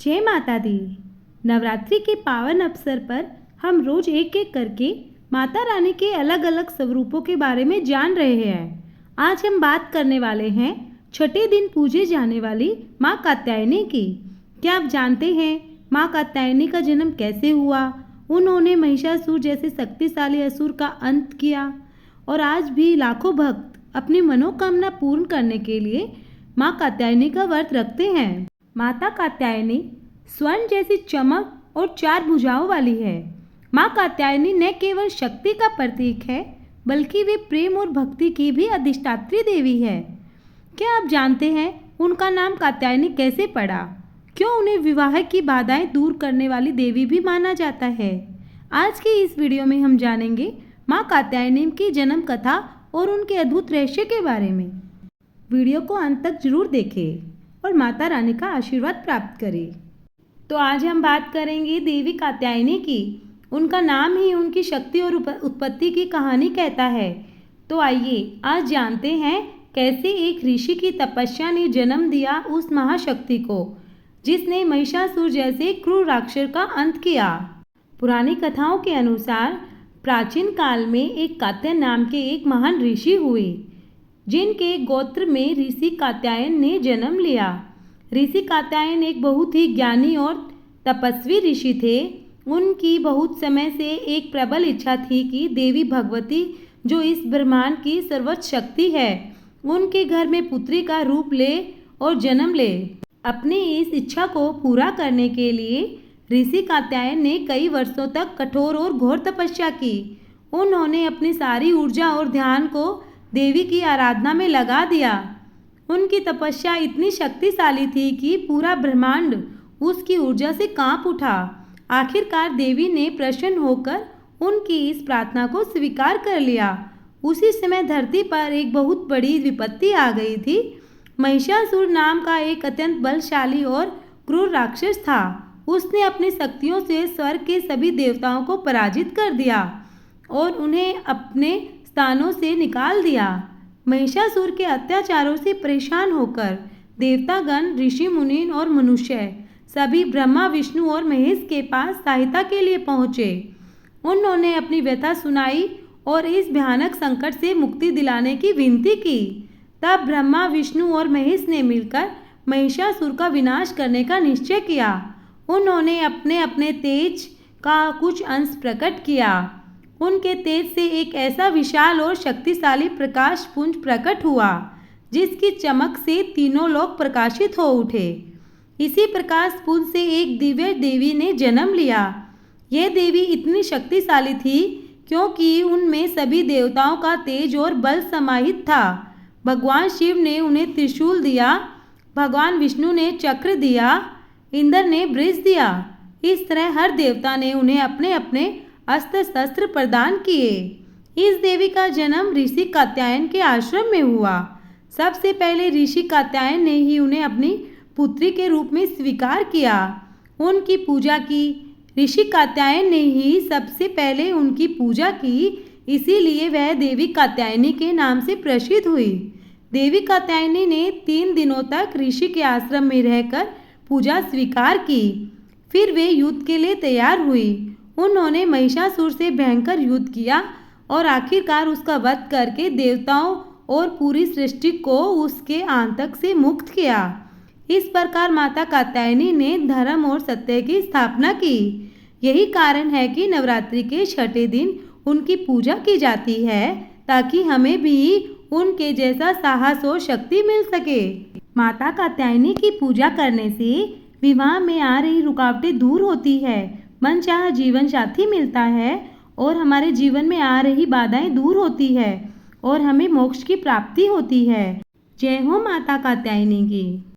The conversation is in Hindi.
जय माता दी। नवरात्रि के पावन अवसर पर हम रोज एक एक करके माता रानी के अलग अलग स्वरूपों के बारे में जान रहे हैं। आज हम बात करने वाले हैं छठे दिन पूजे जाने वाली माँ कात्यायनी की। क्या आप जानते हैं माँ कात्यायनी का जन्म कैसे हुआ? उन्होंने महिषासुर जैसे शक्तिशाली असुर का अंत किया और आज भी लाखों भक्त अपनी मनोकामना पूर्ण करने के लिए माँ कात्यायनी का व्रत रखते हैं। माता कात्यायनी स्वर्ण जैसी चमक और 4 भुजाओं वाली है। माँ कात्यायनी न केवल शक्ति का प्रतीक है बल्कि वे प्रेम और भक्ति की भी अधिष्ठात्री देवी है। क्या आप जानते हैं उनका नाम कात्यायनी कैसे पड़ा? क्यों उन्हें विवाह की बाधाएं दूर करने वाली देवी भी माना जाता है? आज की इस वीडियो में हम जानेंगे माँ कात्यायनी की जन्म कथा और उनके अद्भुत रहस्य के बारे में। वीडियो को अंत तक जरूर देखें और माता रानी का आशीर्वाद प्राप्त करें। तो आज हम बात करेंगे देवी कात्यायनी की। उनका नाम ही उनकी शक्ति और उत्पत्ति की कहानी कहता है। तो आइए आज जानते हैं कैसे एक ऋषि की तपस्या ने जन्म दिया उस महाशक्ति को जिसने महिषासुर जैसे क्रूर राक्षस का अंत किया। पुरानी कथाओं के अनुसार प्राचीन काल में एक कात्यायन नाम के एक महान ऋषि हुए जिनके गोत्र में ऋषि कात्यायन ने जन्म लिया। ऋषि कात्यायन एक बहुत ही ज्ञानी और तपस्वी ऋषि थे। उनकी बहुत समय से एक प्रबल इच्छा थी कि देवी भगवती जो इस ब्रह्मांड की सर्वोच्च शक्ति है उनके घर में पुत्री का रूप ले और जन्म ले। अपनी इस इच्छा को पूरा करने के लिए ऋषि कात्यायन ने कई वर्षों तक कठोर और घोर तपस्या की। उन्होंने अपनी सारी ऊर्जा और ध्यान को देवी की आराधना में लगा दिया। उनकी तपस्या इतनी शक्तिशाली थी कि पूरा ब्रह्मांड उसकी ऊर्जा से कांप उठा। आखिरकार देवी ने प्रसन्न होकर उनकी इस प्रार्थना को स्वीकार कर लिया। उसी समय धरती पर एक बहुत बड़ी विपत्ति आ गई थी। महिषासुर नाम का एक अत्यंत बलशाली और क्रूर राक्षस था। उसने अपनी शक्तियों से स्वर्ग के सभी देवताओं को पराजित कर दिया और उन्हें अपने स्थानों से निकाल दिया। महिषासुर के अत्याचारों से परेशान होकर देवतागण, ऋषि मुनि और मनुष्य सभी ब्रह्मा, विष्णु और महेश के पास सहायता के लिए पहुँचे। उन्होंने अपनी व्यथा सुनाई और इस भयानक संकट से मुक्ति दिलाने की विनती की। तब ब्रह्मा, विष्णु और महेश ने मिलकर महिषासुर का विनाश करने का निश्चय किया। उन्होंने अपने अपने तेज का कुछ अंश प्रकट किया। उनके तेज से एक ऐसा विशाल और शक्तिशाली प्रकाश पुंज प्रकट हुआ जिसकी चमक से तीनों लोक प्रकाशित हो उठे। इसी प्रकाश पुंज से एक दिव्य देवी ने जन्म लिया। यह देवी इतनी शक्तिशाली थी क्योंकि उनमें सभी देवताओं का तेज और बल समाहित था। भगवान शिव ने उन्हें त्रिशूल दिया, भगवान विष्णु ने चक्र दिया, इंद्र ने वृष दिया। इस तरह हर देवता ने उन्हें अपने अपने अस्त्र शस्त्र प्रदान किए। इस देवी का जन्म ऋषि कात्यायन के आश्रम में हुआ। सबसे पहले ऋषि कात्यायन ने ही उन्हें अपनी पुत्री के रूप में स्वीकार किया, उनकी पूजा की। ऋषि कात्यायन ने ही सबसे पहले उनकी पूजा की, इसीलिए वह देवी कात्यायनी के नाम से प्रसिद्ध हुई। देवी कात्यायनी ने 3 दिनों तक ऋषि के आश्रम में रहकर पूजा स्वीकार की। फिर वे युद्ध के लिए तैयार हुई। उन्होंने महिषासुर से भयंकर युद्ध किया और आखिरकार उसका वध करके देवताओं और पूरी सृष्टि को उसके आतंक से मुक्त किया। इस प्रकार माता कात्यायनी ने धर्म और सत्य की स्थापना की। यही कारण है कि नवरात्रि के छठे दिन उनकी पूजा की जाती है ताकि हमें भी उनके जैसा साहस और शक्ति मिल सके। माता कात्यायनी की पूजा करने से विवाह में आ रही रुकावटें दूर होती है, मनचाहा जीवन साथी मिलता है और हमारे जीवन में आ रही बाधाएं दूर होती है और हमें मोक्ष की प्राप्ति होती है। जय हो माता कात्यायनी की।